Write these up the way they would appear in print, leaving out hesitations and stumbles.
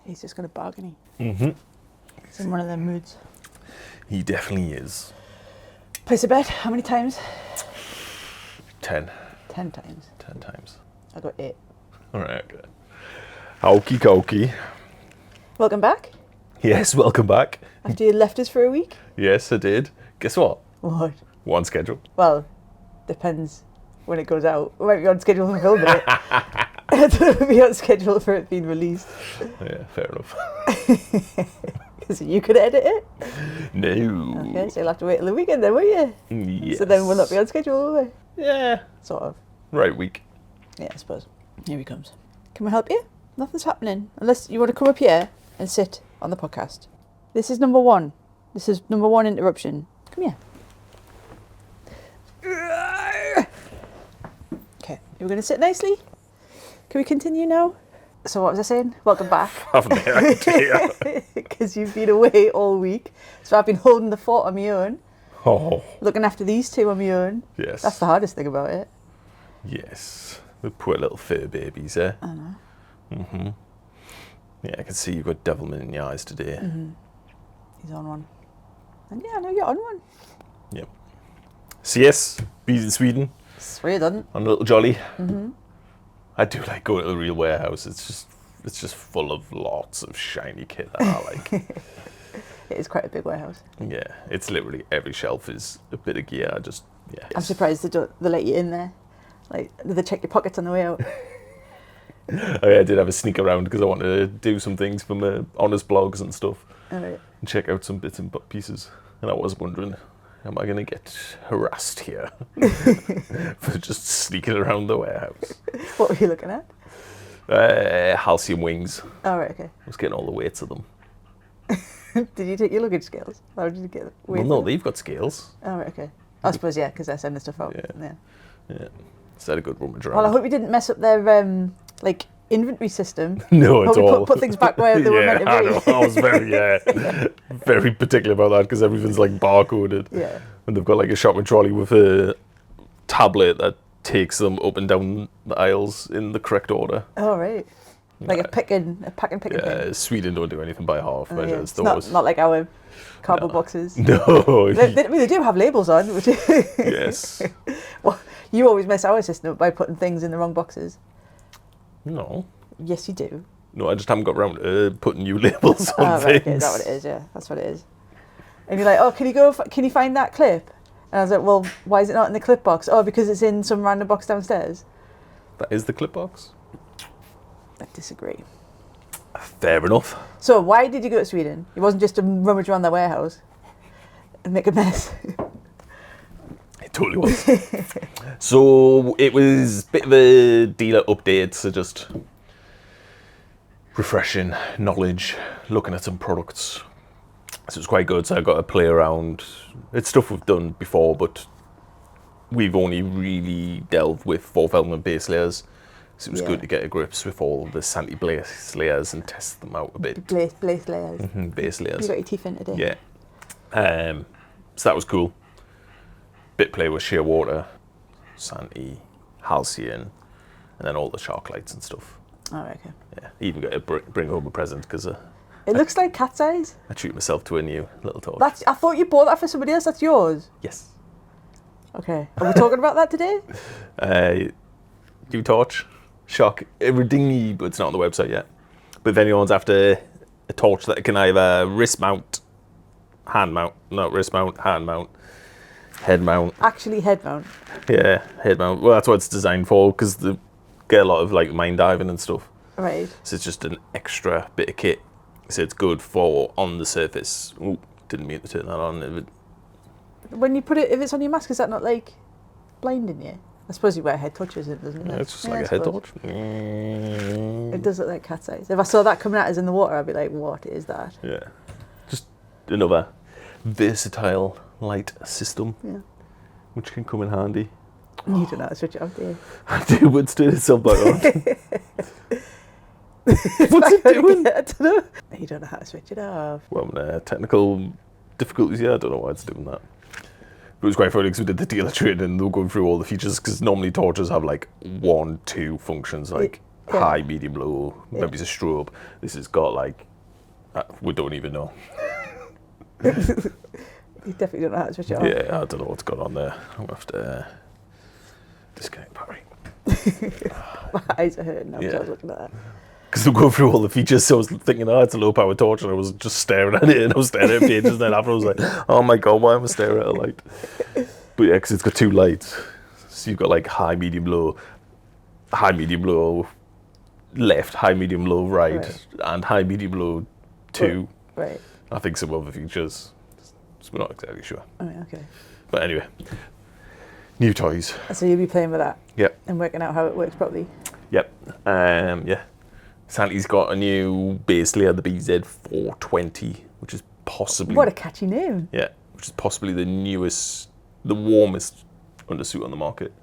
He's just going to bargain. Mm-hmm. He's in one of them moods. He definitely is. Place a bet. How many times? 10. 10 times. 10 times. I got 8. All right. Okay. Okie dokie. Welcome back. Yes, welcome back. After you left us for a week? Yes, I did. Guess what? What? One schedule. Well, depends when it goes out. We might be on schedule for filming it. It'll be on schedule for it being released. Yeah, fair enough. Because you could edit it? No. Okay, so you'll have to wait till the weekend then, won't you? Yes. So then we'll not be on schedule, will we? Yeah. Sort of. Right week. Yeah, I suppose. Here he comes. Can we help you? Nothing's happening. Unless you want to come up here and sit on the podcast. This is number 1. This is number 1 interruption. Come here. Okay, you're going to sit nicely? Can we continue now? So what was I saying? Welcome back. I have no idea. Because you've been away all week. So I've been holding the fort on my own. Oh. Looking after these two on my own. Yes. That's the hardest thing about it. Yes. The poor little fur babies, eh? I know. Mm-hmm. Yeah, I can see you've got devilment in your eyes today. Mm-hmm. He's on one. And yeah, I know you're on one. Yep. So yes, bees in Sweden. Sweden. On a little jolly. Mm-hmm. I do like going to the real warehouse. It's just full of lots of shiny kit that I like. It is quite a big warehouse. Yeah, it's literally every shelf is a bit of gear. Yeah. I'm surprised they let you in there. Like, they check your pockets on the way out. I did have a sneak around because I wanted to do some things for my honest blogs and stuff. All right. And check out some bits and pieces. And I was wondering, am I going to get harassed here for just sneaking around the warehouse? What were you looking at? Halcyon wings. Oh, right, okay. I was getting all the weights of them. Did you take your luggage scales? How did you get Well, no, they've got scales. Oh, right, okay. I suppose, yeah, because they're sending stuff out. Yeah. So I had a good rummage around. Well, I hope you didn't mess up their, inventory system. No, at all. Put things back where they were meant to be. I know. I was very particular about that because everything's like barcoded. Yeah. And they've got like a shopping trolley with a tablet that takes them up and down the aisles in the correct order. Oh, right. Like a pack and picking thing. Sweden don't do anything by half measures. Yeah. It's not like our cardboard boxes. No. They do have labels on. Which Yes. Well, you always mess our system up by putting things in the wrong boxes. No. Yes, you do. No, I just haven't got around to putting new labels on Right, things. okay, is that what it is? Yeah, that's what it is. And you're like, oh, can you find that clip? And I was like, well, why is it not in the clip box? Oh, because it's in some random box downstairs. That is the clip box. I disagree. Fair enough. So why did you go to Sweden? It wasn't just to rummage around their warehouse and make a mess. It totally was. So it was a bit of a dealer update, so just refreshing knowledge, looking at some products. So it's quite good, so I got to play around. It's stuff we've done before, but we've only really delved with 4 element base layers. So it was good to get a grips with all the Santi base layers and test them out a bit. Base layers. Mm-hmm, base layers. You got your teeth in today. Yeah. So that was cool. Bit play with Shearwater, Santi, Halcyon, and then all the shark lights and stuff. Oh, okay. Yeah, even got to bring home a present because It looks like cat's eyes. I treat myself to a new little torch. I thought you bought that for somebody else. That's yours. Yes. Okay. Are we talking about that today? New torch, shock, dingy, but it's not on the website yet. But if anyone's after a torch that can either wrist mount, hand mount, not wrist mount, hand mount, head mount. Actually head mount. Yeah, head mount. Well, that's what it's designed for because they get a lot of like mine diving and stuff. Right. So it's just an extra bit of kit. So it's good for on the surface. Ooh, didn't mean to turn that on. When you put it, if it's on your mask, is that not like blinding you? I suppose you wear head touches, doesn't it? Yeah, it's just like a head torch. It does look like cat's eyes. If I saw that coming at us in the water, I'd be like, what is that? Yeah. Just another versatile light system, which can come in handy. You don't know how to switch it off, do you? I do, but it's doing itself back on. What's it doing? I don't know. You don't know how to switch it off. Well, technical difficulties, I don't know why it's doing that. But it was quite funny because we did the dealer trade and they were going through all the features because normally torches have like 1, 2 functions like high, medium, low. Maybe it's a strobe. This has got like, we don't even know. You definitely don't know how to switch it on. Yeah, I don't know what's going on there. I'm going to have to disconnect battery. My eyes are hurting now because I was looking at that. Because I'm going through all the features, so I was thinking, it's a low power torch, and I was just staring at it, and I was staring at pages, and then after I was like, oh my god, why am I staring at a light? But yeah, because it's got 2 lights. So you've got like high, medium, low, left, high, medium, low, right. And high, medium, low, 2. Right. I think some other features. So we're not exactly sure. Oh, okay. But anyway, new toys. So you'll be playing with that? Yep. And working out how it works properly? Yep. Yeah. Santi's got a new base layer, the BZ420, which is possibly... What a catchy name. Yeah, which is possibly the warmest undersuit on the market.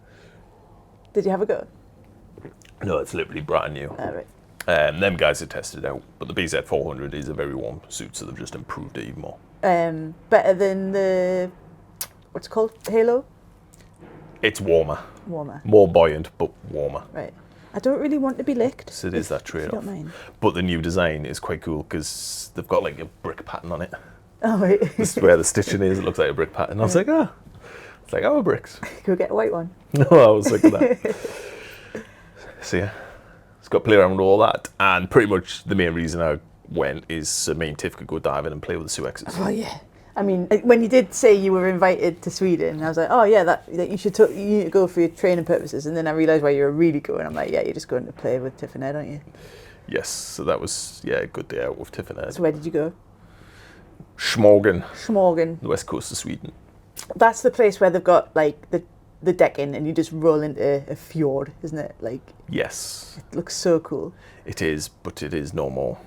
Did you have a go? No, it's literally brand new. Oh, right. Them guys have tested it out, but the BZ400 is a very warm suit, so they've just improved it even more. Better than the... What's it called? Halo? It's warmer. Warmer. More buoyant, but warmer. Right. I don't really want to be licked. So it is that trade-off. Don't mind. But the new design is quite cool because they've got like a brick pattern on it. Oh, right. This is where the stitching is. It looks like a brick pattern. I was like, it's like our bricks. Go get a white one. No, I was like that. So yeah, it's got to play around with all that. And pretty much the main reason I went is so me and Tiff could go diving and play with the Suexes. Oh, yeah. I mean, when you did say you were invited to Sweden, I was like, oh yeah, that you need to go for your training purposes. And then I realised why you were really going. I'm like, yeah, you're just going to play with Tiff and Ed, aren't you? Yes, so that was a good day out with Tiff and Ed. So where did you go? Smorgon, the west coast of Sweden. That's the place where they've got like the decking, and you just roll into a fjord, isn't it? Like, yes, it looks so cool. It is, but it is no more.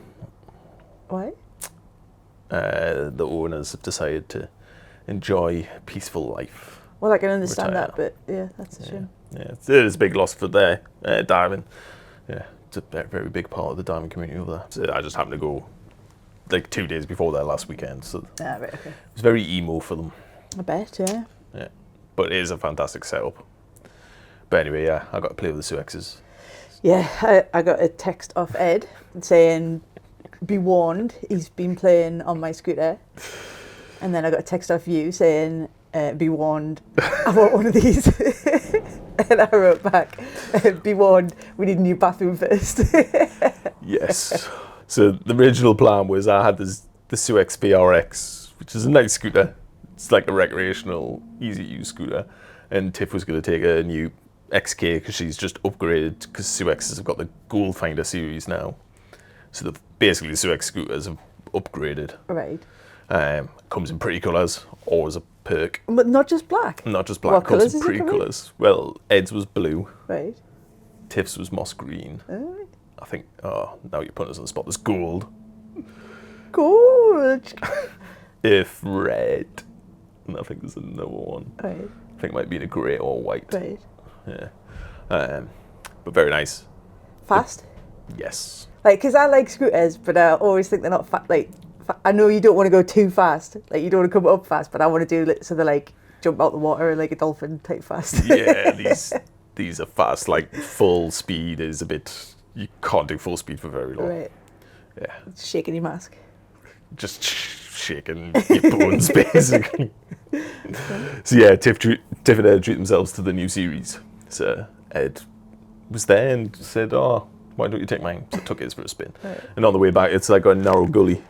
Why? The owners have decided to enjoy peaceful life. Well, I can understand retire. that, but yeah, that's a shame. Yeah, it is a big loss for their diving. Yeah, it's a very, very big part of the diving community over there. So I just happened to go like 2 days before their last weekend, so right, okay. It was very emo for them. I bet, yeah. Yeah, but it is a fantastic setup. But anyway, yeah, I got to play with the Suexes. Yeah, I got a text off Ed saying, be warned, he's been playing on my scooter. And then I got a text off you saying, be warned, I want one of these. And I wrote back, be warned, we need a new bathroom first. Yes. So the original plan was I had the Suex VRX, which is a nice scooter. It's like a recreational, easy-use scooter. And Tiff was going to take a new XK because she's just upgraded, because Suexes have got the Gold Finder series now. So basically the Suex scooters have upgraded. Right. Comes in pretty colours, always a perk. But not just black? Not just black, What comes colours in is it pretty coming in? colours. Well, Ed's was blue, Right. Tiff's was moss green. Oh, right. I think, now you're putting us on the spot, there's gold. Gold. If red. And I think there's another one. Right. I think it might be in a grey or white. Right. Yeah. But very nice. Fast? Yes. Like, because I like scooters, but I always think they're not I know you don't want to go too fast. Like, you don't want to come up fast, but I want to do so they like jump out the water like a dolphin type fast. Yeah, these are fast. Like, full speed is a bit... You can't do full speed for very long. Right. Yeah. Shaking your mask. Just shaking your bones, basically. So yeah, Tiff and Ed treat themselves to the new series. So Ed was there and said, why don't you take mine? So I took his for a spin. Right. And on the way back, it's like a narrow gully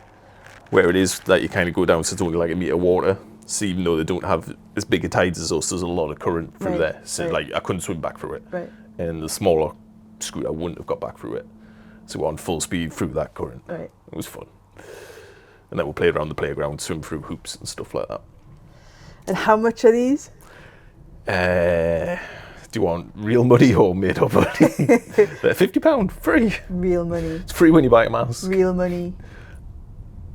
where it is that you kind of go down, so it's only like a metre of water. So even though they don't have as big a tides as us, there's a lot of current through there. So like I couldn't swim back through it. Right. And the smaller scooter wouldn't have got back through it. So we're on full speed through that current. Right. It was fun. And then we'll play around the playground, swim through hoops and stuff like that. And how much are these? Do you want real money or made up money? They're £50, free. Real money. It's free when you buy a mask. Real money.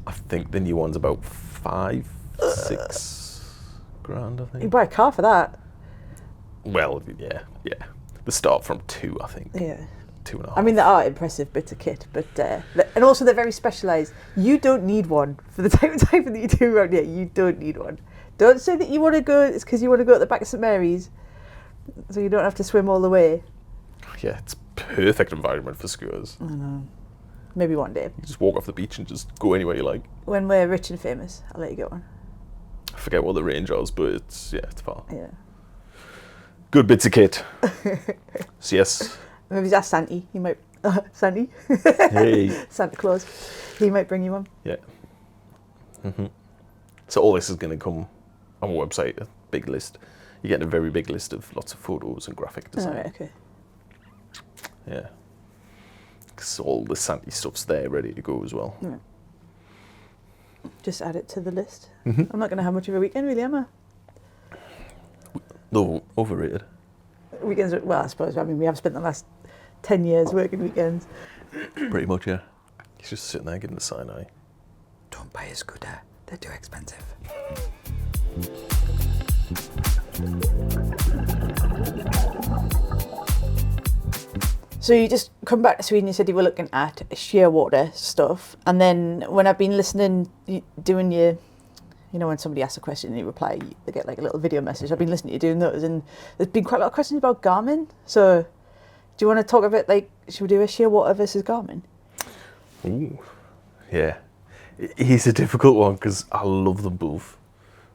I think the new one's about 5, 6 grand, I You think. buy a car for that. Well, yeah. They start from 2, I think. Yeah. 2.5. I mean, they are impressive bits of kit, but and also they're very specialised. You don't need one for the type of diving that you do around here. You don't need one. Don't say that you want to go. It's because you want to go at the back of St Mary's, so you don't have to swim all the way. Yeah, it's perfect environment for scooters. I know. Maybe one day. You just walk off the beach and just go anywhere you like. When we're rich and famous, I'll let you get one. I forget what the range was, but it's far. Yeah. Good bits of kit. So yes. Maybe that's Santy. He might. Santy. Hey. Santa Claus. He might bring you one. Yeah. So all this is going to come on a website, a big list. You get a very big list of lots of photos and graphic design. Oh, right, okay. Yeah. Because all the Santy stuff's there, ready to go as well. Yeah. Just add it to the list. I'm not going to have much of a weekend, really, am I? No, overrated. Weekends, well, I suppose. I mean, we have spent the last 10 years working weekends. Pretty much, yeah. He's just sitting there getting the side eye. Don't buy a scooter. They're too expensive. So you just come back to Sweden, you said you were looking at Shearwater stuff, and then when I've been listening, doing your, you know, when somebody asks a question and you reply, they get like a little video message. I've been listening to you doing those, and there's been quite a lot of questions about Garmin. So do you want to talk a bit, like, should we do a Shearwater versus Garmin? Ooh, yeah. It's a difficult one because I love them both.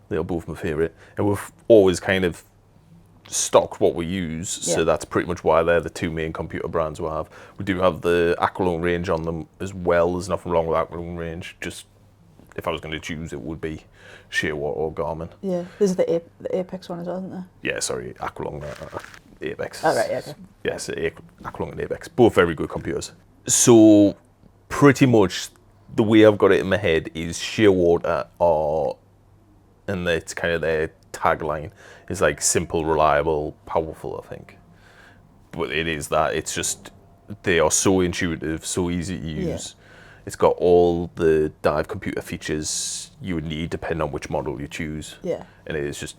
They are both my favourite, and we've always kind of stocked what we use, so that's pretty much why they're the two main computer brands we have. We do have the Aqualung range on them as well. There's nothing wrong with Aqualung range. Just if I was going to choose, it would be Shearwater or Garmin. Yeah, there's the Apeks one as well, isn't there? Yeah, sorry, Aqualung, Apeks. Oh, right, yeah, okay. Yes, Aqualung and Apeks, both very good computers. So pretty much the way I've got it in my head is Shearwater are, and it's kind of their tagline is like simple, reliable, powerful, I think. But it is that. It's just, they are so intuitive, so easy to use. Yeah. It's got all the dive computer features you would need depending on which model you choose. Yeah. And it is just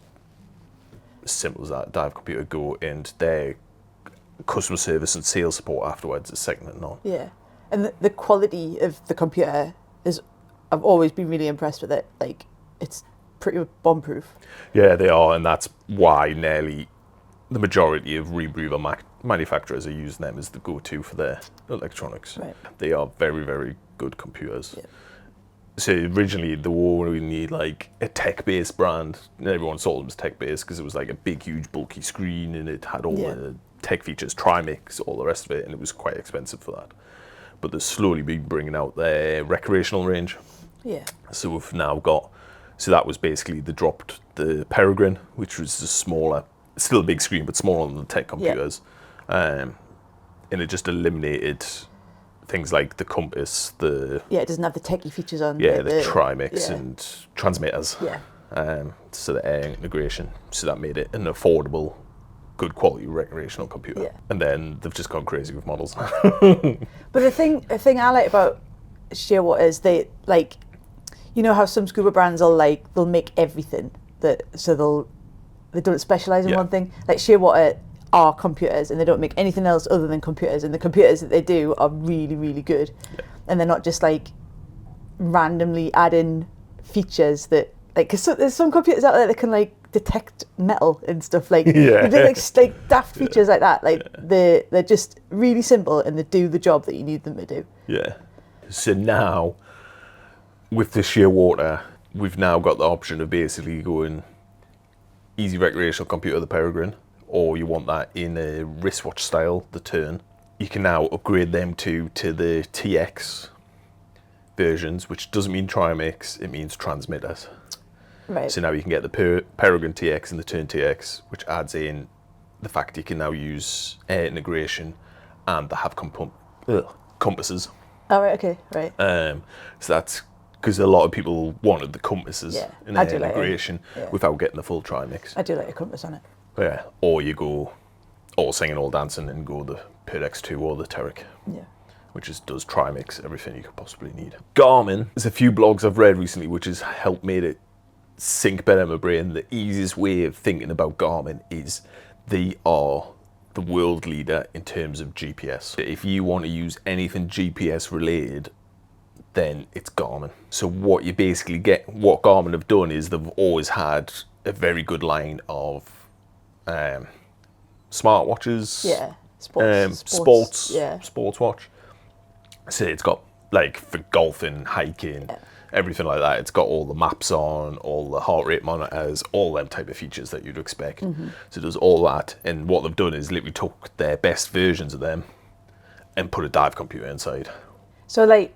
as simple as that. Dive computer, go, and their customer service and sales support afterwards is second to none. Yeah. And the quality of the computer is, I've always been really impressed with it. Like, it's pretty bomb-proof. Yeah, they are, and that's why nearly the majority of rebreather manufacturers are using them as the go-to for their electronics. Right. They are very, very good computers. Yeah. So originally, the war we need like a tech-based brand, and everyone sold them as tech-based because it was like a big, huge, bulky screen, and it had all the tech features, Trimix, all the rest of it, and it was quite expensive for that. But they're slowly been bringing out their recreational range. Yeah. So we've now got. So that was basically they dropped the Peregrine, which was just smaller, still a big screen, but smaller than the tech computers. And it just eliminated things like the compass, the... Yeah, it doesn't have the techie features on. Yeah, the Trimix and transmitters. Yeah. So the air integration. So that made it an affordable, good quality recreational computer. Yeah. And then they've just gone crazy with models. But the thing I like about Shearwater is they, like... You know how some scuba brands they'll make everything they don't specialize in one thing. Like Shearwater are computers, and they don't make anything else other than computers. And the computers that they do are really, really good. Yeah. And they're not just like randomly adding features that because there's some computers out there that can like detect metal and stuff like like daft features like that. Like they're just really simple and they do the job that you need them to do. Yeah. So now, with the Shearwater, we've now got the option of basically going easy recreational computer, the Peregrine, or you want that in a wristwatch style, the Turn. You can now upgrade them to the TX versions, which doesn't mean Trimix, it means transmitters. Right. So now you can get the Peregrine TX and the Turn TX, which adds in the fact you can now use air integration and they have compasses. Oh, right, okay, right. So that's because a lot of people wanted the compasses and air integration without getting the full Trimix. I do like a compass on it. Yeah, or you go all singing, all dancing and go the PERX2 or the Teric. Yeah. Which does Trimix, everything you could possibly need. Garmin, there's a few blogs I've read recently which has helped made it sink better in my brain. The easiest way of thinking about Garmin is they are the world leader in terms of GPS. If you want to use anything GPS related, then it's Garmin. So what you basically get, what Garmin have done is they've always had a very good line of smartwatches, Sports. Yeah. Sports watch. So it's got like for golfing, hiking, everything like that. It's got all the maps on, all the heart rate monitors, all them type of features that you'd expect. So it does all that. And what they've done is literally took their best versions of them and put a dive computer inside. So like,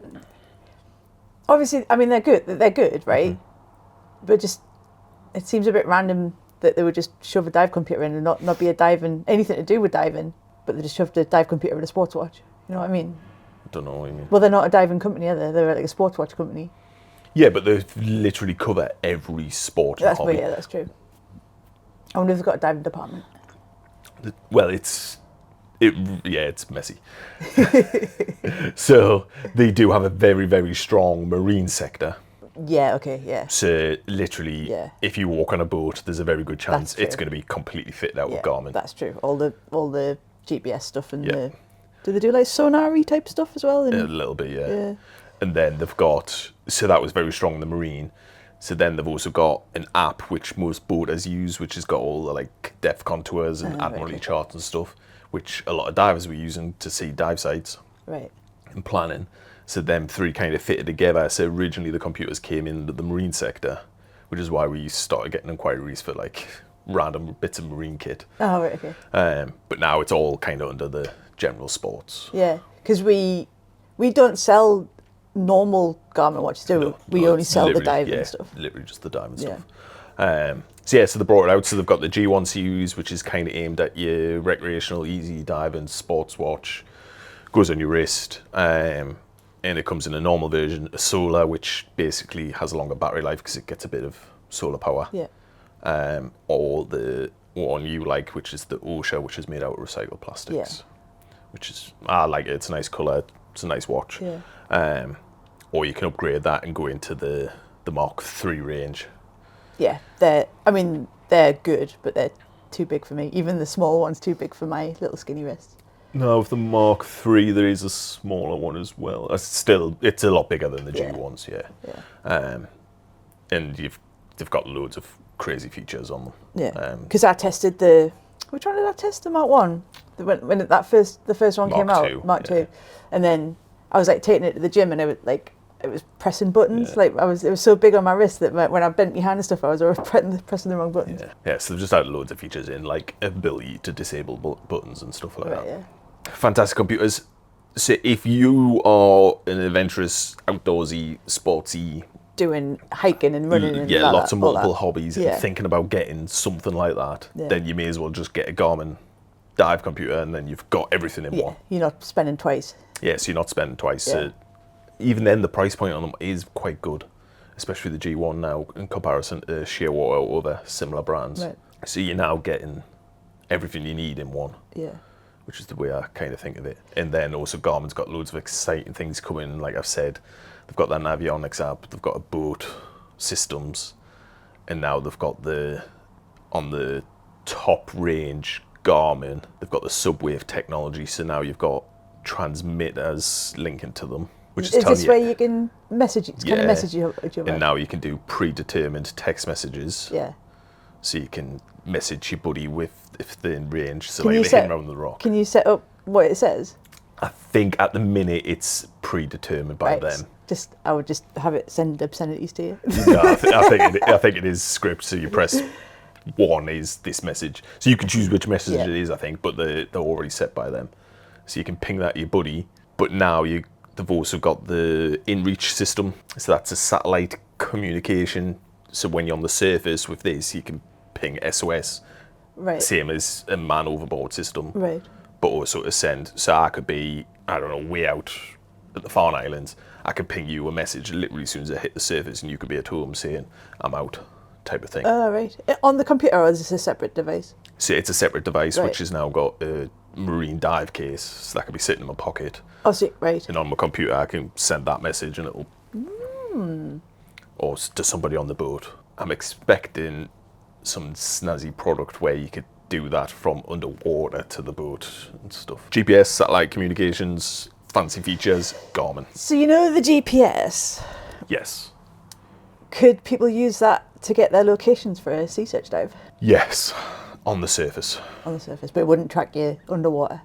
obviously, I mean they're good, right? But just it seems a bit random that they would just shove a dive computer in and not be anything to do with diving, but they just shoved a dive computer in a sports watch. You know what I mean? I don't know what you mean. Well, they're not a diving company, are they? They're like a sports watch company. Yeah, but they literally cover every sport and hobby. Yeah, that's true. I wonder if they've got a diving department. Well, it's messy. So they do have a very, very strong marine sector. Yeah, okay, yeah. So literally, if you walk on a boat, there's a very good chance it's going to be completely fitted out with Garmin. That's true. All the GPS stuff and the... Do they do like sonar-y type stuff as well? A little bit, yeah. And then they've got... So that was very strong in the marine. So then they've also got an app which most boaters use, which has got all the like depth contours and admiralty charts and stuff, which a lot of divers were using to see dive sites. Right. And planning. So them three kind of fitted together. So originally the computers came in the marine sector, which is why we started getting inquiries for like random bits of marine kit. Oh, right, okay. But now it's all kind of under the general sports. Yeah, because we don't sell normal Garmin watches, do we? We only sell the diving stuff. Literally just the diving stuff. So they brought it out. So they've got the G1 series, which is kind of aimed at your recreational, easy diving sports watch. Goes on your wrist. And it comes in a normal version, a solar, which basically has a longer battery life because it gets a bit of solar power. Yeah. Or the one you like, which is the OSHA, which is made out of recycled plastics. Yeah. Which is, I like it. It's a nice colour. It's a nice watch. Yeah. Or you can upgrade that and go into the Mark III range. Yeah, they're good, but they're too big for me. Even the small one's too big for my little skinny wrist. No, with the Mark III, there is a smaller one as well. It's a lot bigger than the G1s, and they've got loads of crazy features on them. Yeah, because I tested which one did I test? The Mark 1? When the first one came out, Mark 2. And then I was like taking it to the gym and it was pressing buttons. Yeah. Like it was so big on my wrist that when I bent my hand and stuff, I was always pressing the wrong buttons. Yeah, so they've just added loads of features in, like ability to disable buttons and stuff like that. Yeah. Fantastic computers. So if you are an adventurous, outdoorsy, sportsy, doing hiking and running and lots of multiple hobbies and thinking about getting something like that, then you may as well just get a Garmin dive computer and then you've got everything in one. You're not spending twice. Yeah, so you're not spending twice. So even then, the price point on them is quite good, especially the G1 now in comparison to Shearwater or other similar brands. Right. So you're now getting everything you need in one. Yeah. Which is the way I kind of think of it. And then also Garmin's got loads of exciting things coming. Like I've said, they've got that Navionics app, they've got a boat systems, and now they've got on the top range Garmin, they've got the subwave technology. So now you've got transmitters linking to them, which is this where you can message? It's kind of message each other. And now you can do predetermined text messages. Yeah. So you can message your buddy if they're in range. So like they're hitting around the rock. Can you set up what it says? I think at the minute it's predetermined by them. I would just have it send obscenities to you. No, I think it is script. So you press 1 is this message. So you can choose which message it is, I think, but they're already set by them. So you can ping that to your buddy. But now they've also got the InReach system. So that's a satellite communication. So when you're on the surface with this, you can ping SOS. Right. Same as a man overboard system. Right. But also to send. So I could be, I don't know, way out at the Farne Islands. I could ping you a message literally as soon as I hit the surface and you could be at home saying, I'm out, type of thing. Oh, right. On the computer, or is this a separate device? So it's a separate device, which has now got a marine dive case. So that could be sitting in my pocket. Oh, right. And on my computer, I can send that message and it'll... Or to somebody on the boat. I'm expecting some snazzy product where you could do that from underwater to the boat and stuff. GPS, satellite communications, fancy features, Garmin. So you know the GPS? Yes. Could people use that to get their locations for a sea search dive? Yes, on the surface. On the surface, but it wouldn't track you underwater?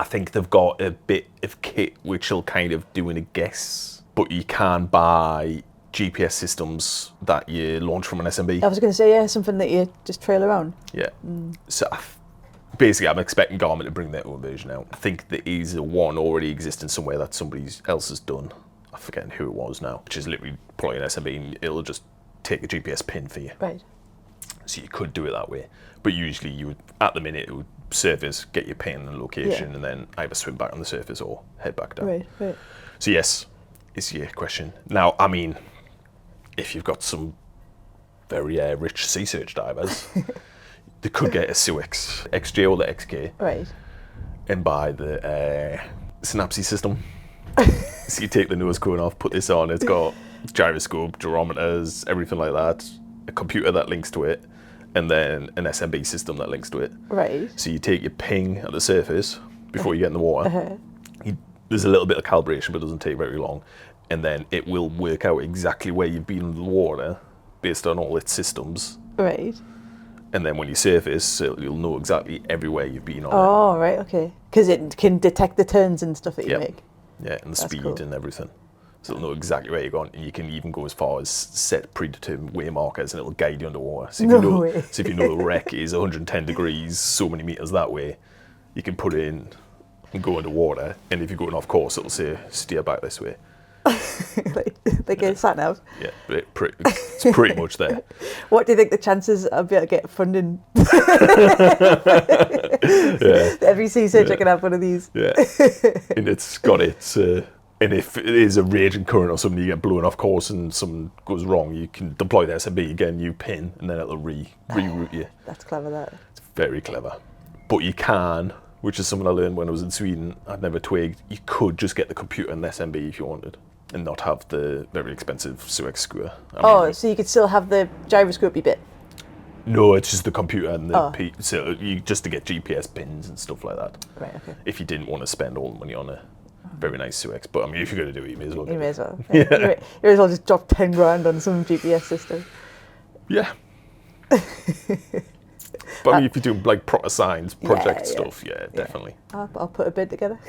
I think they've got a bit of kit which will kind of do in a guess, but you can buy GPS systems that you launch from an SMB. I was going to say, yeah, something that you just trail around. Yeah. So basically, I'm expecting Garmin to bring their own version out. I think there is one already existing somewhere that somebody else has done. I'm forgetting who it was now, which is literally probably an SMB, and it'll just take a GPS pin for you. Right. So you could do it that way. But usually you would, at the minute, it would surface, get your pin and location, and then either swim back on the surface or head back down. Right. So yes, is your question. Now, I mean, if you've got some very rich sea search divers, they could get a Suex XJ or the XK, Right. and buy the Synapse system. So you take the nose cone off, put this on, it's got gyroscope, gyrometers, everything like that, a computer that links to it, and then an SMB system that links to it. Right. So you take your ping at the surface before you get in the water. Uh-huh. There's a little bit of calibration, but it doesn't take very long. And then it will work out exactly where you've been in the water based on all its systems. Right. And then when you surface, you'll know exactly everywhere you've been on it. Oh, right, okay. Because it can detect the turns and stuff that you Yep. make. Yeah, and the That's speed cool. and everything. So it'll know exactly where you're going. And you can even go as far as set predetermined way markers, and it'll guide you underwater. So if, No you know, way. so if you know the wreck is 110 degrees, so many meters that way, you can put it in and go underwater. And if you're going off course, it'll say, steer back this way. like a sat nav. Yeah, it's pretty much there. What do you think the chances I'll be able to get funding? Yeah. Every sea searcher can have one of these. Yeah, and it's got its, and if it is a raging current or something, you get blown off course and something goes wrong, you can deploy the SMB again, you pin, and then it'll reroute you. That's clever, that. It's very clever. But you can, which is something I learned when I was in Sweden, I'd never twigged, you could just get the computer and the SMB if you wanted, and not have the very expensive Suex screwer. So you could still have the gyroscopy bit? No, it's just the computer and the Oh. so you just to get GPS pins and stuff like that. Right, okay. If you didn't want to spend all the money on a very nice Suex, but I mean, if you're going to do it, you may as well. You do may it. as well. Yeah. You may as well just drop 10 grand on some GPS system. Yeah. But I mean, if you're doing like proper science project stuff, yeah, definitely. I'll put a bid together.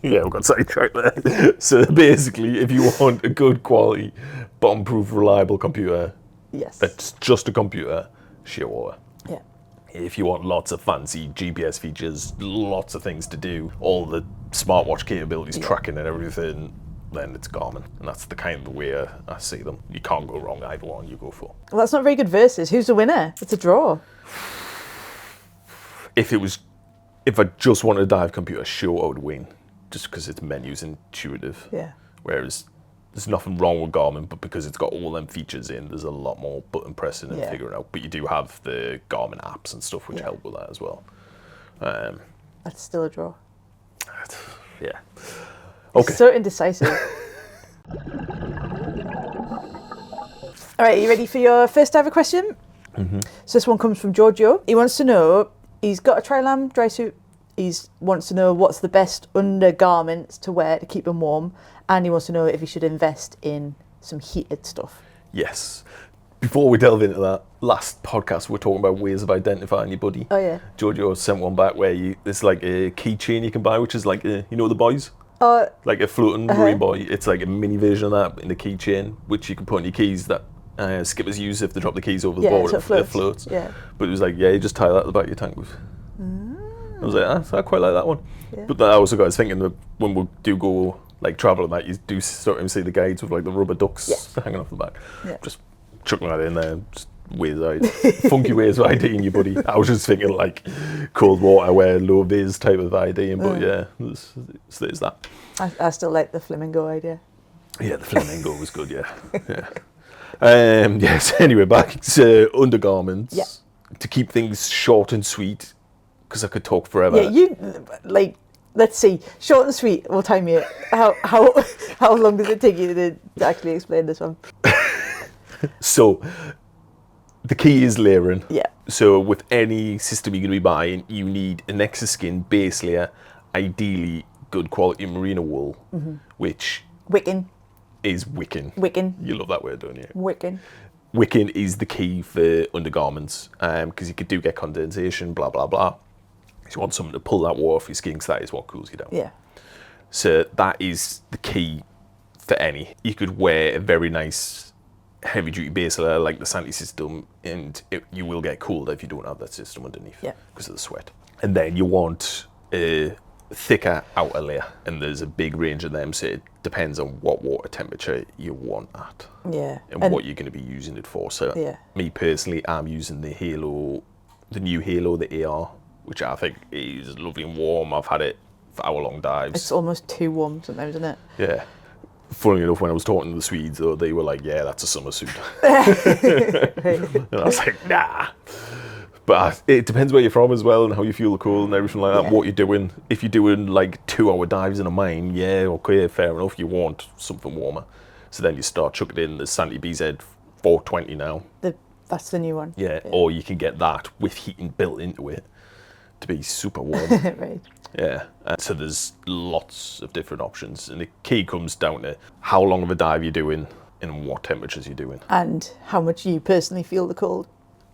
Yeah, we've got sidetracked there. So basically, if you want a good quality, bomb-proof, reliable computer, Yes. that's just a computer, Shearwater. Yeah. If you want lots of fancy GPS features, lots of things to do, all the smartwatch capabilities, tracking and everything, then it's Garmin. And that's the kind of way I see them. You can't go wrong either one you go for. Well, that's not very good versus. Who's the winner? It's a draw. If I just wanted a dive computer, sure I would win, just because its menu's intuitive. Yeah. Whereas there's nothing wrong with Garmin, but because it's got all them features in, there's a lot more button pressing and figuring out. But you do have the Garmin apps and stuff which help with that as well. That's still a draw. Yeah. Okay. So indecisive. All right, you ready for your first diver question? Mm-hmm. So this one comes from Giorgio. He wants to know, he's got a trilam drysuit. He wants to know what's the best undergarments to wear to keep him warm. And he wants to know if he should invest in some heated stuff. Yes. Before we delve into that, last podcast we were talking about ways of identifying your buddy. Oh, yeah. Giorgio sent one back where it's like a keychain you can buy, which is like, you know the buoys? Like a floating marine buoy. It's like a mini version of that in a keychain, which you can put on your keys that skippers use if they drop the keys over the board. So it floats. Yeah. But it was like, you just tie that at the back of your tank. I was like, I quite like that one. Yeah. But I also got thinking that when we do go like travel and that, you do sort of see the guides with like the rubber ducks hanging off the back. Yeah. Just chucking that in there, just ways out, funky ways of IDing your buddy. I was just thinking like cold water, wear low vis type of IDing, but there's that. I still like the flamingo idea. Yeah, the flamingo was good. Yeah. Yes. Anyway, back to undergarments. Yeah. To keep things short and sweet, because I could talk forever. Yeah, you like. Let's see, short and sweet. We'll time you. How long does it take you to actually explain this one? So, the key is layering. Yeah. So with any system you're going to be buying, you need an Exoskin base layer, ideally good quality merino wool, which Wicking. is wicking. Wicking. You love that word, don't you? Wicking. Wicking is the key for undergarments, because you could get condensation, blah, blah, blah. You want something to pull that water off your skin, because that is what cools you down. Yeah. So that is the key for any. You could wear a very nice heavy duty base layer like the Santi system, and you will get cooled if you don't have that system underneath, because of the sweat. And then you want a thicker outer layer, and there's a big range of them, so it depends on what water temperature you want at, and what you're going to be using it for. So me personally, I'm using the Halo, the new Halo, the AR, which I think is lovely and warm. I've had it for hour-long dives. It's almost too warm sometimes, isn't it? Yeah. Funnily enough, when I was talking to the Swedes, though, they were like, yeah, that's a summer suit. And I was like, nah. But it depends where you're from as well, and how you feel the cold and everything like that, what you're doing. If you're doing like 2-hour dives in a mine, okay, fair enough, you want something warmer. So then you start chucking in the Santi BZ 420 now. That's the new one. Yeah, or you can get that with heating built into it to be super warm. Right. Yeah, so there's lots of different options, and the key comes down to how long of a dive you're doing and what temperatures you're doing. And how much you personally feel the cold.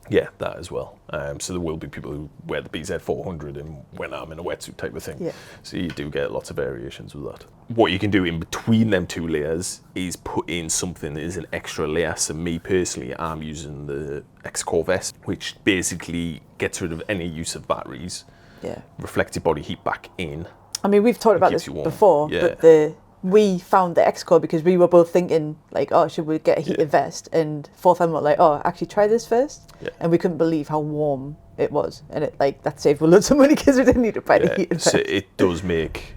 Yeah, that as well. So there will be people who wear the BZ 400 and when I'm in a wetsuit type of thing. Yeah. So you do get lots of variations with that. What you can do in between them two layers is put in something that is an extra layer. So me personally, I'm using the X-Core vest, which basically gets rid of any use of batteries. Yeah. Reflects your body heat back in. I mean, we've talked about this before, but we found the X-Core because we were both thinking, like, oh, should we get a heated vest? And fourth time we were like, oh, actually try this first. Yeah. And we couldn't believe how warm it was. And it that saved loads of money because we didn't need to buy the heated vest. So it does make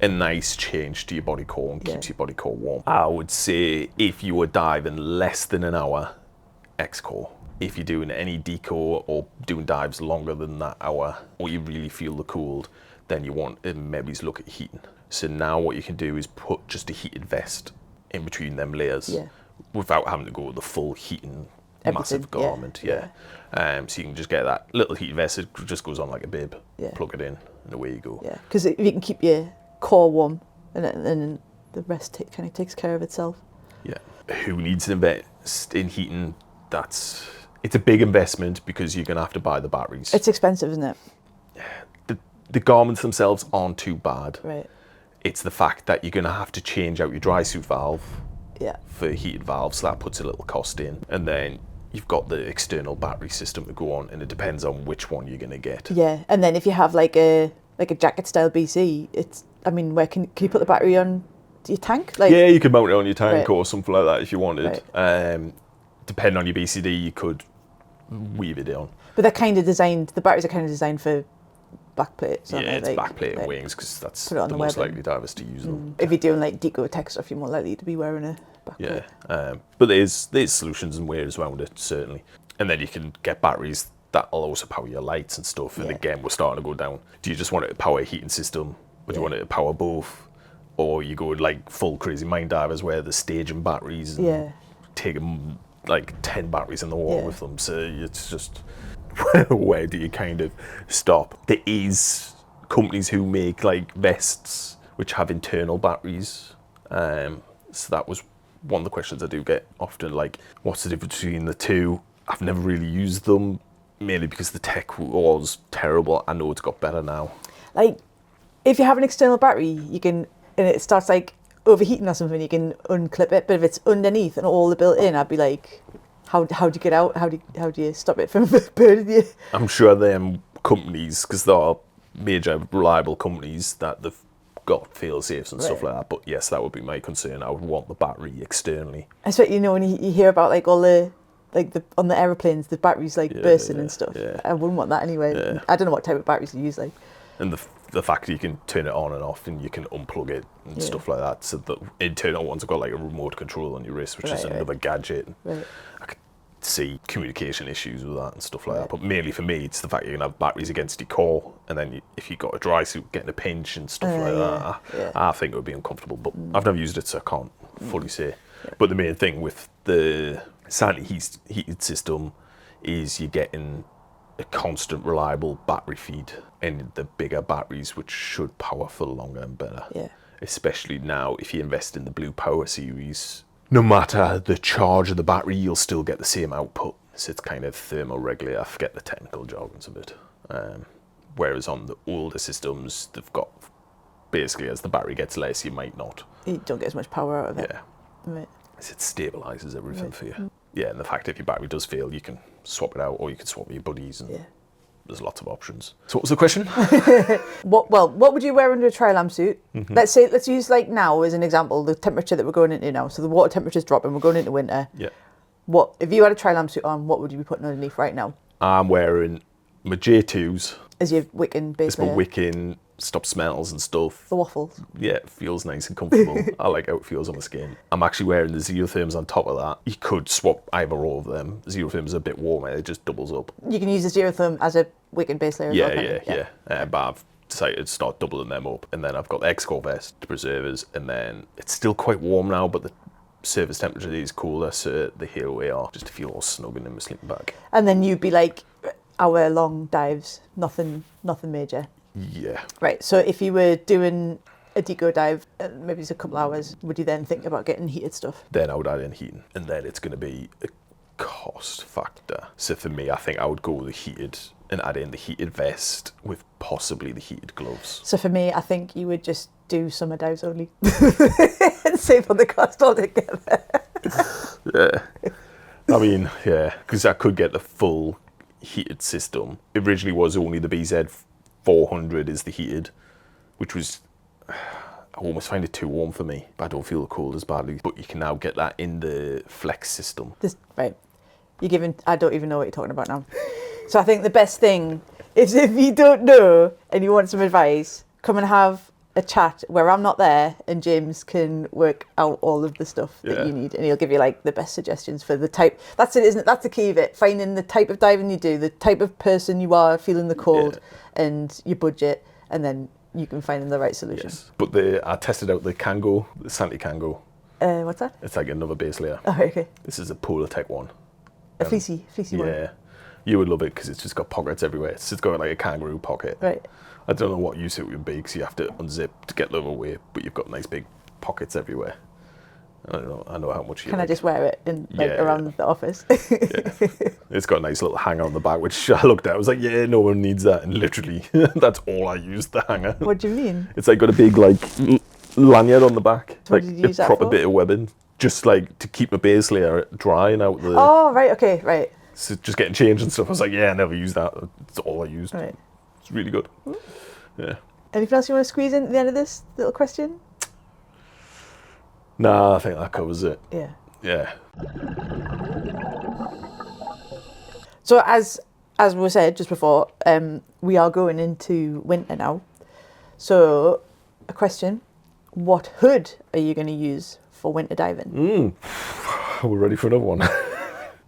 a nice change to your body core and keeps your body core warm. I would say if you were diving less than an hour, X-Core. If you're doing any deco or doing dives longer than that hour, or you really feel the cold, then you want to maybe look at heating. So now what you can do is put just a heated vest in between them layers without having to go with the full heating massive garment. So you can just get that little heated vest, it just goes on like a bib, plug it in, and away you go. Yeah, because if you can keep your core warm, and then the rest kind of takes care of itself. Yeah. Who needs to invest in heating? It's a big investment because you're going to have to buy the batteries. It's expensive, isn't it? The garments themselves aren't too bad. Right. It's the fact that you're going to have to change out your drysuit valve for heated valves, so that puts a little cost in. And then you've got the external battery system to go on, and it depends on which one you're going to get. Yeah, and then if you have like a jacket style BC, where can you put the battery on your tank? You could mount it on your tank or something like that if you wanted. Right. Depending on your BCD, you could weave it on. But they're kind of designed, the batteries are kind of designed for backplate. It's backplate and wings, because that's the most likely divers to use them. If you're doing like deco tech stuff, you're more likely to be wearing a backplate. But there's solutions and ways around it, certainly. And then you can get batteries that'll also power your lights and stuff. And again, we're starting to go down. Do you just want it to power a heating system, or do you want it to power both? Or you go like full crazy mine divers where the staging batteries and take them like 10 batteries in the water with them. So it's just, where do you kind of stop? There is companies who make like vests which have internal batteries. So that was one of the questions I do get often, like, what's the difference between the two? I've never really used them, mainly because the tech was terrible. I know it's got better now. Like, if you have an external battery, you can, and it starts like overheating or something, you can unclip it. But if it's underneath and all the built in, I'd be like, how do you get out? How do you stop it from burning you? I'm sure them companies, because there are major reliable companies that they've got fail safes and stuff like that. But yes, that would be my concern. I would want the battery externally. I bet when you hear about like all the on the aeroplanes, the batteries like bursting and stuff. Yeah. I wouldn't want that anyway. Yeah. I don't know what type of batteries you use, like. And the fact that you can turn it on and off and you can unplug it and stuff like that. So the internal ones have got like a remote control on your wrist, which is another gadget. Right. I could see communication issues with that and stuff like that. But mainly for me, it's the fact you can have batteries against your core, and then if you've got a dry suit, getting a pinch and stuff like that. I think it would be uncomfortable. But I've never used it, so I can't fully say. But the main thing with the Santi heated system is you're getting a constant reliable battery feed, and the bigger batteries which should power for longer and better. Yeah. Especially now if you invest in the Blue Power series, no matter the charge of the battery, you'll still get the same output. So it's kind of thermoregulator. I forget the technical jargons of it. Whereas on the older systems, they've got basically as the battery gets less, you might not. You don't get as much power out of it. Yeah. Right. It stabilizes everything for you. Yeah, and the fact if your battery does fail, you can swap it out, or you can swap with your buddies, and there's lots of options. So what was the question? What would you wear under a trilam suit? Let's use like now as an example, the temperature that we're going into now. So the water temperature's dropping, we're going into winter. Yeah. What if you had a trilam suit on, what would you be putting underneath right now? I'm wearing my J2s. As your wicking base It's my wicking, stop smells and stuff. The waffles. Yeah, it feels nice and comfortable. I like how it feels on my skin. I'm actually wearing the Xerotherms on top of that. You could swap either or of them. Xerotherms are a bit warmer, it just doubles up. You can use the Xerotherm as a wicking base layer as well, can't you? But I've decided to start doubling them up. And then I've got the X-Core vest, the preservers, and then it's still quite warm now, but the surface temperature is cooler, so the Halo AR, just to feel all snug in my sleeping bag. And then you'd be like hour-long dives, nothing major. Yeah. Right, so if you were doing a deco dive, maybe it's a couple hours, would you then think about getting heated stuff? Then I would add in heating, and then it's going to be a cost factor. So for me, I think I would go with the heated and add in the heated vest with possibly the heated gloves. So for me, I think you would just do summer dives only and save on the cost altogether. Yeah. I mean, yeah, because I could get the full heated system. It originally was only the BZ 400 is the heated, which was, I almost find it too warm for me, but I don't feel the cold as badly. But you can now get that in the Flex system. Right. I don't even know what you're talking about now. So I think the best thing is if you don't know and you want some advice, come and have a chat where I'm not there and James can work out all of the stuff that you need, and he'll give you like the best suggestions for the type. That's it, isn't it? That's the key of it. Finding the type of diving you do, the type of person you are, feeling the cold, and your budget, and then you can find the right solution. Yes. But I tested out the Kango, the Santi Kango. What's that? It's like another base layer. Oh, okay. This is a Pollocks one. A fleecy one. Yeah. You would love it because it's just got pockets everywhere. It's just got like a kangaroo pocket. Right. I don't know what use it would be because you have to unzip to get them away, but you've got nice big pockets everywhere. I don't know. I know how much you Can like. I just wear it in around the office? Yeah. It's got a nice little hanger on the back, which I looked at. I was like, yeah, no one needs that. And literally, that's all I used, the hanger. What do you mean? It's like got a big like lanyard on the back. So like what did you use a that proper for? bit of webbing. Just like to keep my base layer dry and out the... Oh, right, okay, right. So just getting changed and stuff. I was like, yeah, I never used that. That's all I used. Right. It's really good. Yeah. Anything else you want to squeeze in at the end of this little question? Nah, I think that covers it. Yeah. Yeah. So as we said just before, we are going into winter now. So a question, what hood are you going to use for winter diving? We're ready for another one.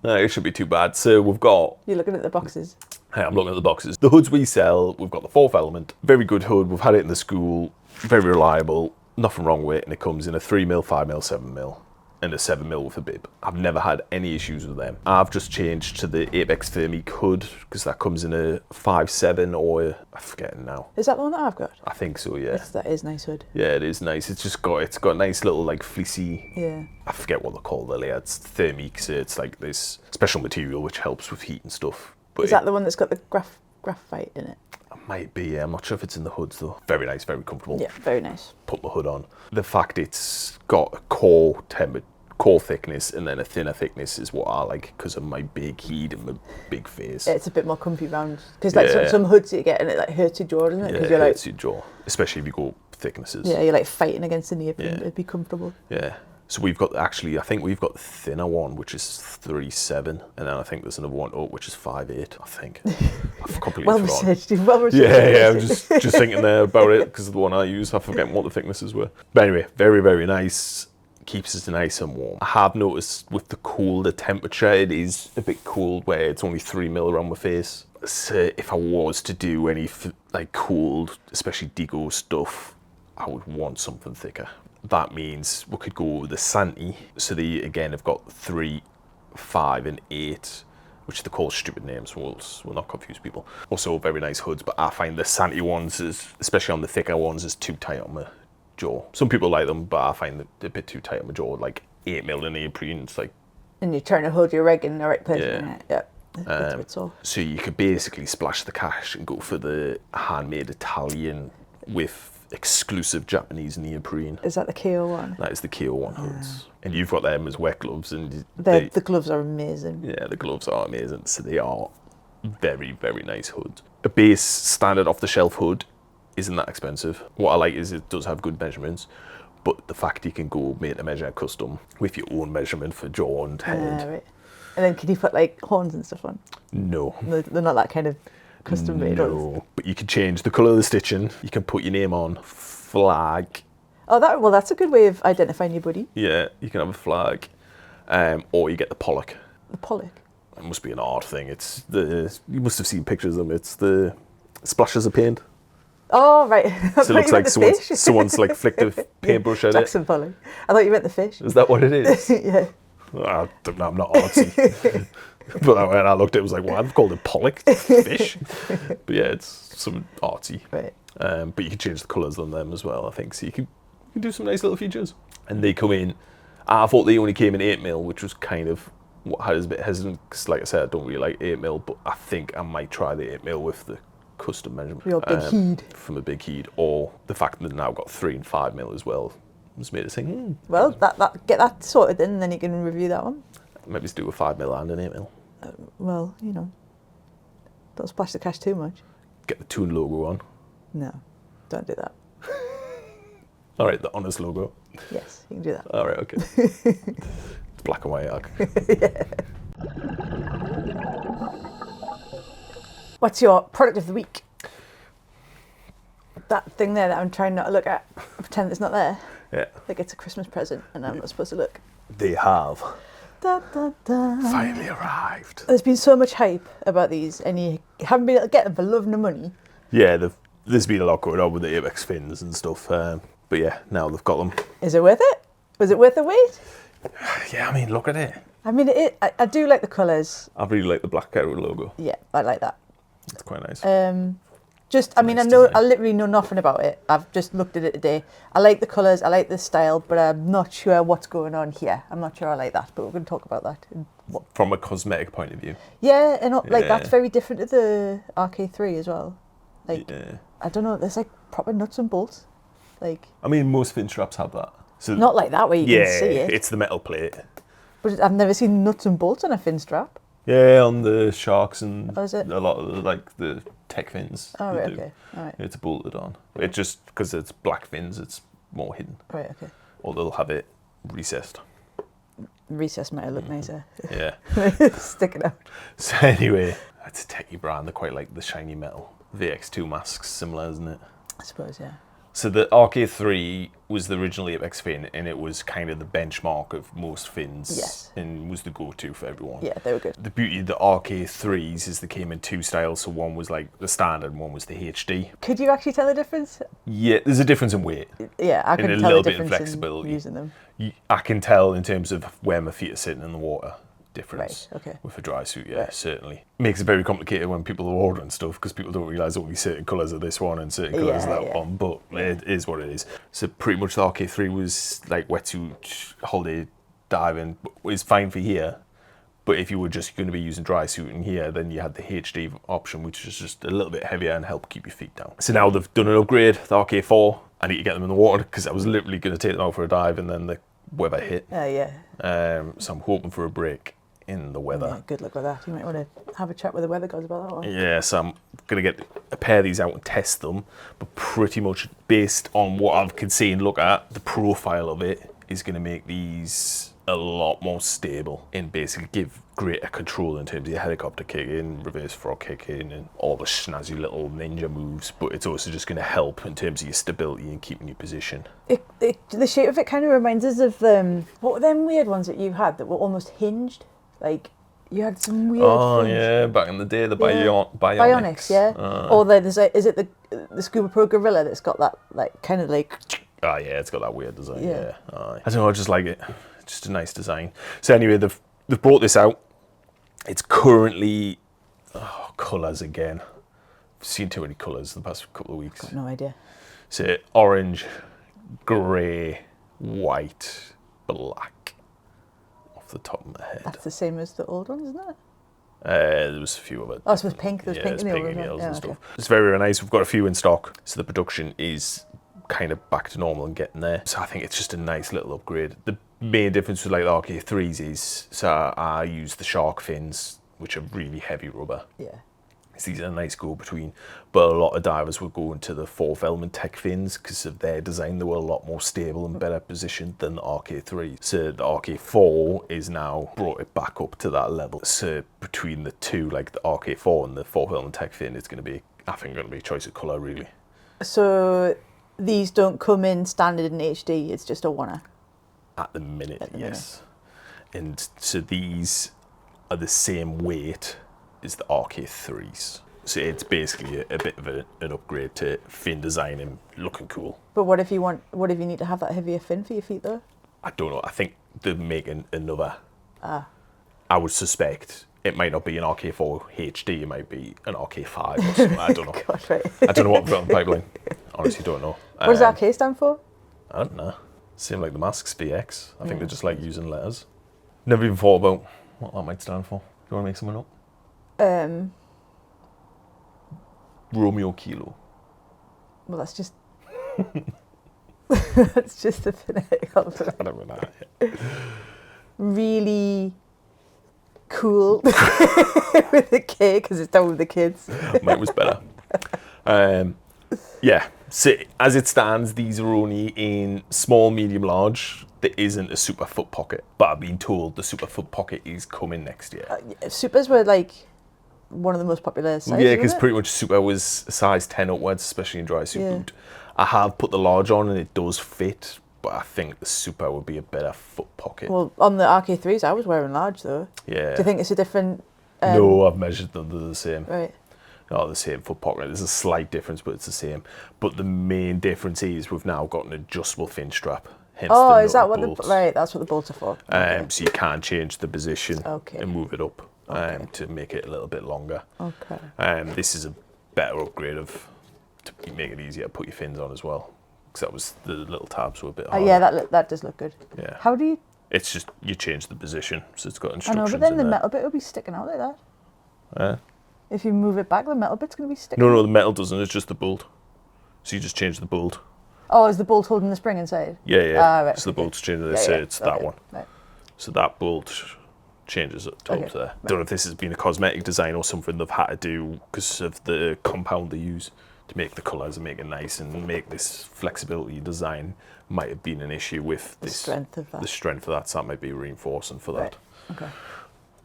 No, it shouldn't be too bad. So we've got... You're looking at the boxes. Hey, I'm looking at the boxes. The hoods we sell, we've got the fourth element. Very good hood. We've had it in the school. Very reliable. Nothing wrong with it. And it comes in a 3mm, 5mm, 7mm. And a 7mm with a bib. I've never had any issues with them. I've just changed to the Apeks thermic hood because that comes in a 5.7 or I'm forgetting now. Is that the one that I've got? I think so, yeah. That is nice hood. Yeah, it is nice. It's got a nice little like fleecy. Yeah. I forget what they call the layer. It's thermic, so it's like this special material which helps with heat and stuff. But is that the one that's got the graphite in it? Might be, yeah. I'm not sure if it's in the hoods though. Very nice, very comfortable. Yeah, very nice. Put my hood on. The fact it's got a core thickness and then a thinner thickness is what I like because of my big heat and my big face. Yeah, it's a bit more comfy round. Because like some hoods you get and it like hurts your jaw, doesn't it? Yeah, it hurts your jaw, especially if you go thicknesses. Yeah, you're like fighting against the apron to be comfortable. Yeah. So we've got I think we've got the thinner one, which is 3.7, and then I think there's another one up, which is 5.8, I think. I've completely Well researched. Yeah, I'm just thinking there about it because of the one I use. I forget what the thicknesses were. But anyway, very, very nice. Keeps us nice and warm. I have noticed with the colder temperature, it is a bit cold where it's only 3mm around my face. So if I was to do any like cold, especially deco stuff, I would want something thicker. That means we could go with the Santi. So they, again, have got 3, 5 and 8, which they call stupid names, so we'll not confuse people. Also very nice hoods, but I find the Santi ones, especially on the thicker ones, is too tight on my jaw. Some people like them, but I find it a bit too tight on my jaw, like 8mm in neoprene. It's like... And you're trying to hold your rig in the right place. Yeah. Yeah. It's a bit sore. So you could basically splash the cash and go for the handmade Italian with exclusive Japanese neoprene. Is that the KO one? That is the KO1 hoods. And you've got them as wet gloves. And The gloves are amazing. yeah, the gloves are amazing. So they are very, very nice hoods. A base standard off-the-shelf hood isn't that expensive. What I like is it does have good measurements, but the fact you can go made to measure custom with your own measurement for jaw and head. Right. And then can you put like horns and stuff on? No. They're not that kind of custom made ones. No, but you can change the colour of the stitching. You can put your name on, flag. Oh, that's a good way of identifying your buddy. Yeah, you can have a flag, or you get the Pollock. The Pollock. It must be an art thing. You must have seen pictures of them. It's the splashes of paint. Oh, right. So it looks like someone's like flicked a paintbrush at Jackson Pollock. I thought you meant the fish. it. Is that what it is? Yeah. I don't know, I'm not artsy. But when I looked at it, I was like, well, I've called it Pollock fish. But yeah, it's some artsy. Right. But you can change the colours on them as well, I think. So you can do some nice little features. And they come in, I thought they only came in 8mm, which was kind of what I was a bit hesitant, because like I said, I don't really like 8mm, but I think I might try the 8mm with the custom measurement. Your big heed. From a big heed, or the fact that they've now got 3 and 5mm as well. Has made us think, Well, get that sorted in, and then you can review that one. maybe just do a 5mm and an 8mm. Well, don't splash the cash too much. Get the Toon logo on. No, don't do that. All right, the Honest logo. Yes, you can do that. All right, okay. It's black and white. Yeah. What's your product of the week? That thing there that I'm trying not to look at, pretend it's not there. Yeah. Like it's a Christmas present and I'm not supposed to look. They have Da, da, da. finally arrived. There's been so much hype about these and you haven't been able to get them for love nor money. Yeah, there's been a lot going on with the Apeks fins and stuff. But yeah, now they've got them. Is it worth it? Was it worth the wait? Yeah, I mean, look at it. I mean, I do like the colours. I really like the black arrow logo. Yeah, I like that. It's quite nice. I mean, nice I know design. I literally know nothing about it. I've just looked at it today. I like the colours, I like the style, but I'm not sure what's going on here. I'm not sure I like that, but we're going to talk about that. From a cosmetic point of view. Yeah, and like Yeah. that's very different to the RK3 as well. Like, Yeah. I don't know, there's like proper nuts and bolts. Like, I mean, most fin straps have that. So not like that where you yeah, can see it. it's the metal plate. But I've never seen nuts and bolts on a fin strap. Yeah, on the sharks and Oh, is it? a lot of like the tech fins. Oh, they right, do. okay. All right. It's bolted on. It just because it's black fins, it's more hidden. Right, okay. Or they'll have it recessed. Recess might look nicer. Yeah. Stick it out. So anyway, that's a techie brand. They're quite like the shiny metal. VX2 masks, similar, isn't it? I suppose, yeah. So the RK3 was the original Apeks fin, and it was kind of the benchmark of most fins. Yes. And was the go-to for everyone. Yeah, they were good. The beauty of the RK3s is they came in 2 styles. So one was like the standard, and one was the HD. Could you actually tell the difference? Yeah, there's a difference in weight. Yeah, I And couldn't a tell little the bit in difference flexibility. in using them. I can tell in terms of where my feet are sitting in the water. Difference. Right, okay. With a dry suit, yeah, Right. certainly. Makes it very complicated when people are ordering stuff because people don't realise only certain colours of this one and certain colours of Yeah, that yeah. one, but it is what it is. So pretty much the RK3 was like wetsuit, holiday diving, is fine for here. But if you were just going to be using dry suit in here, then you had the HD option, which is just a little bit heavier and help keep your feet down. So now they've done an upgrade, the RK4. I need to get them in the water because I was literally going to take them out for a dive and then the weather hit. Yeah. So I'm hoping for a break in the weather. Yeah, good luck with that. You might want to have a chat with the weather gods about that one. Yeah, so I'm going to get a pair of these out and test them, but pretty much based on what I can see and look at, the profile of it is going to make these a lot more stable and basically give greater control in terms of your helicopter kicking, reverse frog kicking, and all the snazzy little ninja moves, but it's also just going to help in terms of your stability and keeping your position. The shape of it kind of reminds us of, what were them weird ones that you had that were almost hinged? Like, you had some weird things. Yeah, back in the day, the Yeah. Bionics. Yeah. Or is it the Scuba Pro Gorilla that's got that, like, kind of like... Oh yeah, it's got that weird design. Yeah. Yeah. I don't know, I just like it. Just a nice design. So anyway, they've brought this out. It's currently colours again. I've seen too many colours the past couple of weeks. Got no idea. So orange, grey, white, black. Off the top of my head. That's the same as the old one, isn't it? There was a few of it. Oh, so it was pink. There was pink in the pink others, emails yeah, and okay. stuff. It's very, very nice. We've got a few in stock, so the production is kind of back to normal and getting there. So I think it's just a nice little upgrade. The main difference with like the RK3s is, so I use the shark fins, which are really heavy rubber. Yeah. So these are a nice go between, but a lot of divers were going to the fourth element tech fins because of their design. They were a lot more stable and better positioned than the RK3. So the RK4 is now brought it back up to that level. So between the two, like the RK4 and the fourth element tech fin, it's going to be, I think, going to be a choice of colour really. So these don't come in standard in HD. It's just a oneer. At the minute, yes. And so these are the same weight as the RK3s. So it's basically a bit of an upgrade to fin design and looking cool. But what if you need to have that heavier fin for your feet though? I don't know. I think they're making another. I would suspect it might not be an RK4 HD. It might be an RK5 or something. I don't know. God, right. I don't know what the pipeline. Honestly, don't know. What does RK stand for? I don't know. Same like the masks, VX. I think they're just like using letters. Never even thought about what that might stand for. Do you want to make something up? Romeo Kilo. Well, that's just that's just a phonetic alphabet. I don't know that. Really cool with the K because it's done with the kids. Mine was better. Yeah. So as it stands, these are only in small, medium, large. There isn't a super foot pocket, but I've been told the super foot pocket is coming next year. Supers were like one of the most popular sizes. Yeah, because pretty much super was size 10 upwards, especially in drysuit boot. I have put the large on and it does fit, but I think the super would be a better foot pocket. Well, on the RK3s, I was wearing large though. Yeah. Do you think it's a different? No, I've measured them. They're the same. Right. Not the same foot pocket. There's a slight difference, but it's the same. But the main difference is we've now got an adjustable fin strap. Hence Oh, the is that what bolts. right? That's what the bolts are for. Okay. So you can change the position Okay. and move it up to make it a little bit longer. Okay. This is a better upgrade to make it easier to put your fins on as well. Because that was the little tabs were a bit harder. Yeah, that does look good. Yeah. How do you? It's just you change the position, so it's got I instructions. know, but then in the there. metal bit will be sticking out like that. Uh, If you move it back, the metal bit's going to be sticking. no, the metal doesn't. It's just the bolt. So you just change the bolt. Oh, is the bolt holding the spring inside? Yeah. Ah, right, So the okay. bolt's changing. Yeah, It's that okay, one. Right. So that bolt changes it to up there. Don't know if this has been a cosmetic design or something they've had to do because of the compound they use to make the colours and make it nice and make this flexibility design might have been an issue with The strength of that. The strength of that, so that might be reinforcing for that. Right. Okay.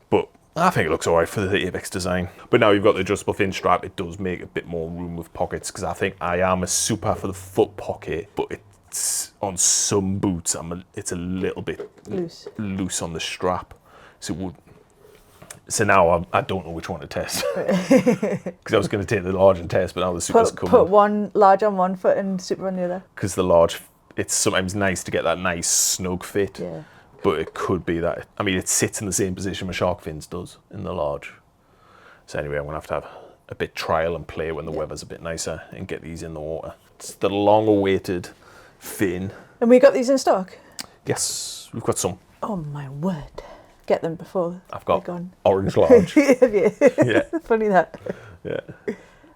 But I think it looks alright for the Apeks design. But now you've got the adjustable fin strap, it does make a bit more room with pockets because I think I am a super for the foot pocket, but it's on some boots, it's a little bit loose on the strap. So now I don't know which one to test because I was going to take the large and test, but now the super's coming. Put one large on one foot and super on the other. Because the large, it's sometimes nice to get that nice snug fit. Yeah. But it could be that, it sits in the same position where shark fins does in the large. So anyway, I'm going to have a bit trial and play when the weather's a bit nicer and get these in the water. It's the long-awaited fin. And we got these in stock? Yes, we've got some. Oh my word. Get them before I've got they're gone. orange large. Have you? Yeah. Funny that. Yeah.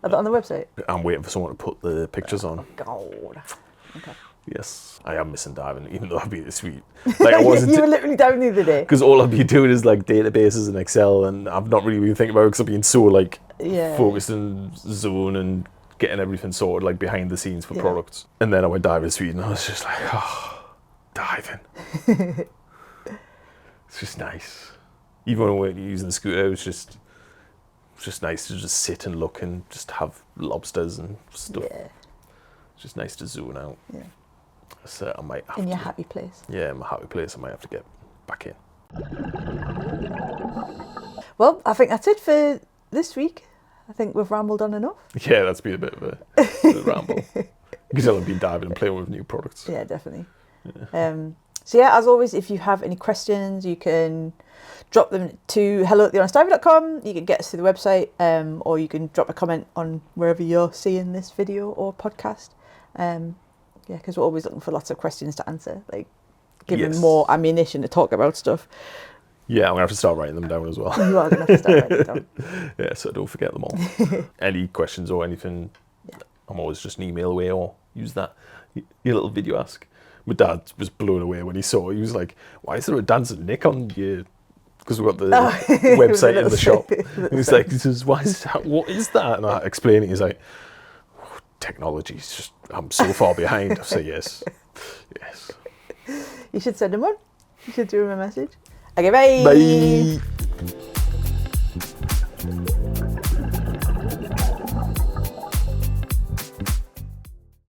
Are they on the website? I'm waiting for someone to put the pictures on. God. Okay. Yes, I am missing diving, even though I've been this week. Like I wasn't. You were literally down the other day. Because all I've been doing is like databases and Excel, and I've not really been thinking about it because I've been so like focused in Zone and getting everything sorted like behind the scenes for products. And then I went diving this week, and I was just like, oh, diving. It's just nice. Even when we were using the scooter, it was just nice to just sit and look and just have lobsters and stuff. Yeah. It's just nice to zone out. Yeah. So I might have in your happy place. Yeah, in my happy place. I might have to get back in. Well, I think that's it for this week. I think we've rambled on enough. Yeah, that's been a bit of a ramble. Because I've been diving and playing with new products. Yeah, definitely. Yeah. So yeah, as always, if you have any questions, you can drop them to hello@thehonestdiver.com. You can get us through the website, or you can drop a comment on wherever you're seeing this video or podcast. Yeah, because we're always looking for lots of questions to answer, like giving more ammunition to talk about stuff. Yeah, I'm going to have to start writing them down as well. You are going to have to start writing it down. Yeah, so don't forget them all. Any questions or anything, I'm always just an email away or use that, your little video ask. My dad was blown away when he saw it. He was like, why is there a dancing Nick on your... Because we've got the website in the shop. And he's like, why is that? What is that? And I explain it. He's like, oh, technology's just, I'm so far behind. I say, yes. You should send him one. You should do him a message. Okay, bye. Bye.